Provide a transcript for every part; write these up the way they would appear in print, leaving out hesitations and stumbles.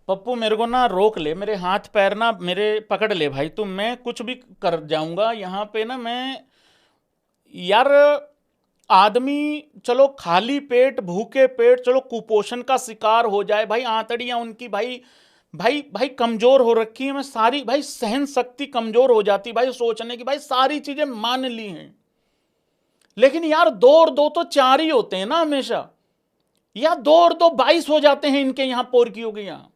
पप्पू मेरे को ना रोक ले, मेरे हाथ पैर ना मेरे पकड़ ले भाई, तो मैं कुछ भी कर जाऊंगा यहाँ पे ना मैं। यार आदमी, चलो खाली पेट भूखे पेट चलो कुपोषण का शिकार हो जाए भाई, आंतड़ियां उनकी भाई भाई भाई कमजोर हो रखी है, मैं सारी भाई सहन शक्ति कमजोर हो जाती भाई, सोचने की भाई सारी चीजें मान ली हैं। लेकिन यार दो और दो तो चार ही होते हैं ना हमेशा, या दो और दो 22 हो जाते हैं इनके यहां पोरकियों के यहां।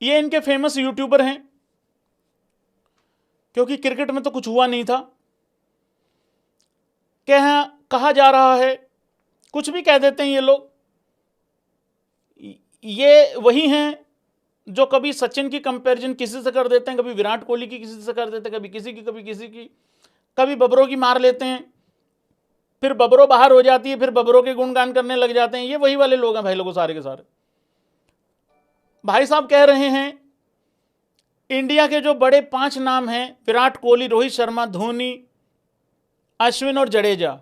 ये इनके फेमस यूट्यूबर हैं, क्योंकि क्रिकेट में तो कुछ हुआ नहीं था, क्या कहा जा रहा है, कुछ भी कह देते हैं ये लोग। ये वही हैं जो कभी सचिन की कंपैरिजन किसी से कर देते हैं, कभी विराट कोहली की किसी से कर देते हैं, कभी किसी की कभी किसी की, कभी बबरों की मार लेते हैं, फिर बबरों बाहर हो जाती है, फिर बबरों के गुणगान करने लग जाते हैं। ये वही वाले लोग हैं भाई, लोगों सारे के सारे। भाई साहब कह रहे हैं इंडिया के जो बड़े 5 नाम हैं, विराट कोहली, रोहित शर्मा, धोनी, अश्विन और जडेजा।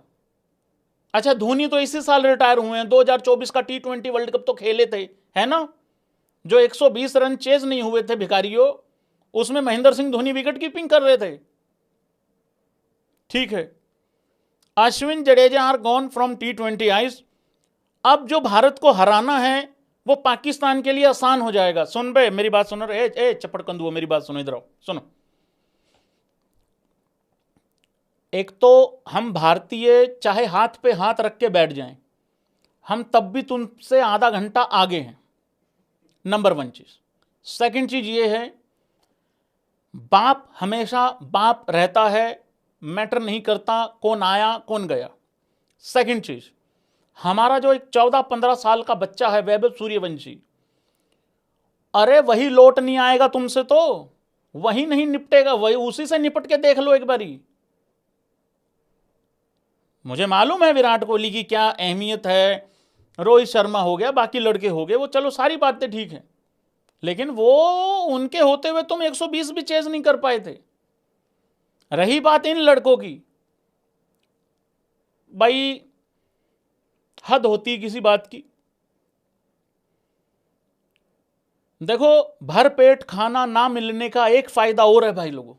अच्छा धोनी तो इसी साल रिटायर हुए हैं, 2024 का T20 वर्ल्ड कप तो खेले थे, है ना, जो 120 रन चेज नहीं हुए थे भिखारियों, उसमें महेंद्र सिंह धोनी विकेट कीपिंग कर रहे थे। ठीक है, Ashwin Jadeja are gone from T20 Is. अब जो भारत को हराना है वो पाकिस्तान के लिए आसान हो जाएगा। सुन बे मेरी बात सुनो, ए चपड़ कंदुओ मेरी बात सुनो, इधर आओ सुनो। एक तो हम भारतीय चाहे हाथ पे हाथ रख के बैठ जाएं, हम तब भी तुमसे आधा घंटा आगे हैं, नंबर 1 चीज। सेकंड चीज ये है, बाप हमेशा बाप रहता है, मैटर नहीं करता कौन आया कौन गया। सेकंड चीज, हमारा जो एक 14-15 साल का बच्चा है वैभव सूर्यवंशी, अरे वही लौट नहीं आएगा तुमसे, तो वही नहीं निपटेगा, वही उसी से निपट के देख लो एक बारी। मुझे मालूम है विराट कोहली की क्या अहमियत है, रोहित शर्मा हो गया, बाकी लड़के हो गए, वो चलो सारी बातें ठीक है, लेकिन वो उनके होते हुए तुम 120 भी चेज नहीं कर पाए थे। रही बात इन लड़कों की, भाई हद होती किसी बात की। देखो भर पेट खाना ना मिलने का एक फायदा और है भाई लोगों,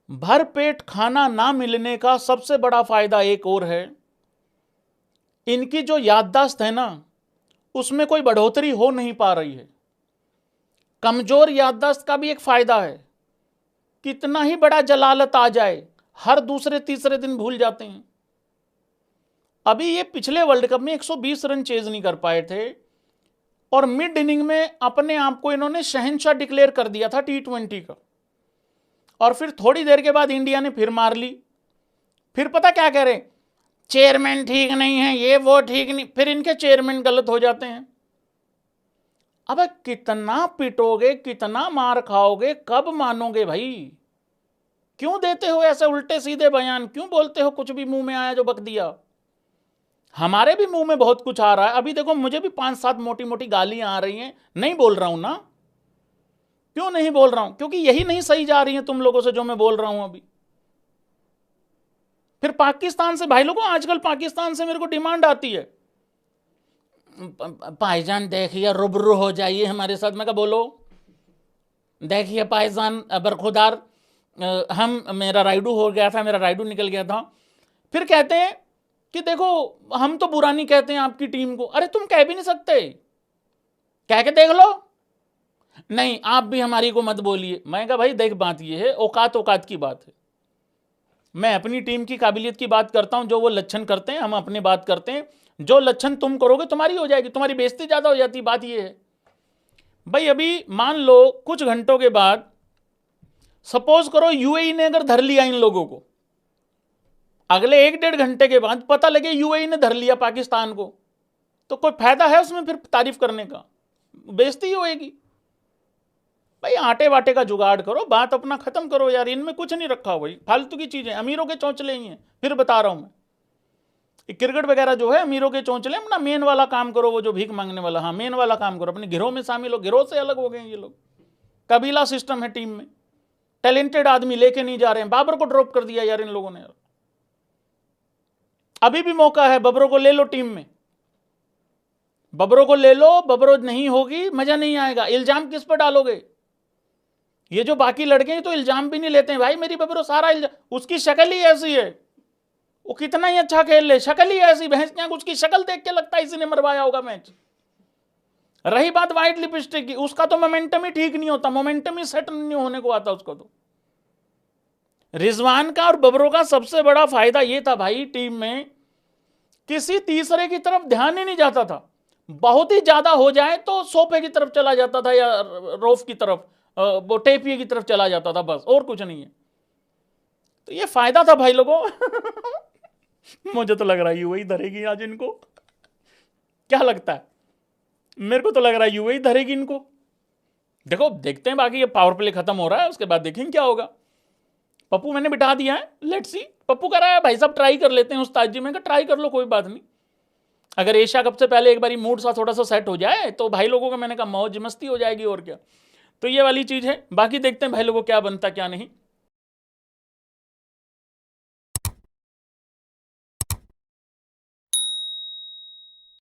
भर पेट खाना ना मिलने का सबसे बड़ा फायदा एक और है, इनकी जो याददाश्त है ना उसमें कोई बढ़ोतरी हो नहीं पा रही है। कमजोर याददाश्त का भी एक फायदा है, कितना ही बड़ा जलालत आ जाए हर दूसरे तीसरे दिन भूल जाते हैं। अभी ये पिछले वर्ल्ड कप में 120 रन चेज नहीं कर पाए थे, और मिड इनिंग में अपने आप को इन्होंने शहंशाह डिक्लेयर कर दिया था T20 का, और फिर थोड़ी देर के बाद इंडिया ने फिर मार ली। फिर पता क्या कह रहे, चेयरमैन ठीक नहीं है, ये वो ठीक नहीं, फिर इनके चेयरमैन गलत हो जाते हैं। अब कितना पिटोगे, कितना मार खाओगे, कब मानोगे भाई? क्यों देते हो ऐसे उल्टे सीधे बयान, क्यों बोलते हो कुछ भी मुंह में आया जो बक दिया? हमारे भी मुंह में बहुत कुछ आ रहा है, अभी देखो मुझे भी 5-7 मोटी मोटी गालियां आ रही हैं, नहीं बोल रहा हूं ना। क्यों नहीं बोल रहा हूं? क्योंकि यही नहीं सही जा रही है तुम लोगों से जो मैं बोल रहा हूं अभी। फिर पाकिस्तान से भाई लोगों, आजकल पाकिस्तान से मेरे को डिमांड आती है, भाईजान देखिए रूबरू हो जाइए हमारे साथ। मैं कहा बोलो, देखिए भाईजान बरखुदार, हम मेरा राइडू हो गया था, मेरा राइडू निकल गया था। फिर कहते हैं कि देखो हम तो बुरा नहीं कहते हैं आपकी टीम को। अरे तुम कह भी नहीं सकते, कह के देख लो। नहीं आप भी हमारी को मत बोलिए। मैं कहा भाई देख बात ये है, औकात औकात की बात है। मैं अपनी टीम की काबिलियत की बात करता हूं, जो वो लक्षण करते हैं हम अपनी बात करते हैं। जो लक्षण तुम करोगे तुम्हारी हो जाएगी, तुम्हारी बेइज्जती ज्यादा हो जाती, बात ये है भाई। अभी मान लो कुछ घंटों के बाद, सपोज करो यूएई ने अगर धर लिया इन लोगों को, अगले 1-1.5 घंटे के बाद पता लगे यूएई ने धर लिया पाकिस्तान को, तो कोई फायदा है उसमें फिर तारीफ करने का? बेइज्जती होएगी भाई। आटे वाटे का जुगाड़ करो, बात अपना खत्म करो यार, इनमें कुछ नहीं रखा भाई, फालतू की चीजें, अमीरों के चौंचले ही हैं। फिर बता रहा हूं मैं, क्रिकेट वगैरह जो है अमीरों के चौंचले, अपना मेन वाला काम करो, वो जो भीख मांगने वाला, हाँ मेन वाला काम करो, अपने गिरोह में शामिल हो। गिरोह से अलग हो गए ये लोग, कबीला सिस्टम है टीम में। टैलेंटेड आदमी लेके नहीं जा रहे हैं। बाबर को ड्रॉप कर दिया यार इन लोगों ने। अभी भी मौका है, बबरों को ले लो टीम में, बबरों को ले लो। बबरों नहीं होगी मजा नहीं आएगा। इल्जाम किस पर डालोगे? ये जो बाकी लड़के हैं तो इल्जाम भी नहीं लेते हैं भाई, मेरी बबरों सारा इल्जाम, उसकी शक्ल ही ऐसी है, वो कितना ही अच्छा खेल ले, शक्ल ही ऐसी, भैंस क्या उसकी शक्ल देख के लगता है इसी ने मरवाया होगा मैच। रही बात वाइट लिपस्टिक की, उसका तो मोमेंटम ही ठीक नहीं होता, मोमेंटम ही सेट नहीं होने को आता उसको। तो रिजवान का और बबरों का सबसे बड़ा फायदा यह था भाई, टीम में किसी तीसरे की तरफ ध्यान ही नहीं जाता था। बहुत ही ज्यादा हो जाए तो सोफे की तरफ चला जाता था या रोफ की तरफ, वो टेपिए की तरफ चला जाता था, बस और कुछ नहीं है। तो ये फायदा था भाई लोगों। मुझे तो लग रहा है यूएई धरेगी आज इनको, क्या लगता है? मेरे को तो लग रहा है यूएई धरेगी इनको। देखो देखते हैं, बाकी ये पावर प्ले खत्म हो रहा है, उसके बाद देखेंगे क्या होगा। पप्पू मैंने बिठा दिया है, लेट्स सी। पप्पू कह रहा है भाई साहब ट्राई कर लेते हैं उस्ताद जी। मैं कहा ट्राई कर लो, कोई बात नहीं। अगर एशिया कप से पहले एक बारी मूड सा थोड़ा सा सेट हो जाए तो भाई लोगों का, मैंने कहा मौज मस्ती हो जाएगी और क्या। तो ये वाली चीज है, बाकी देखते हैं भाई लोगों क्या बनता क्या नहीं।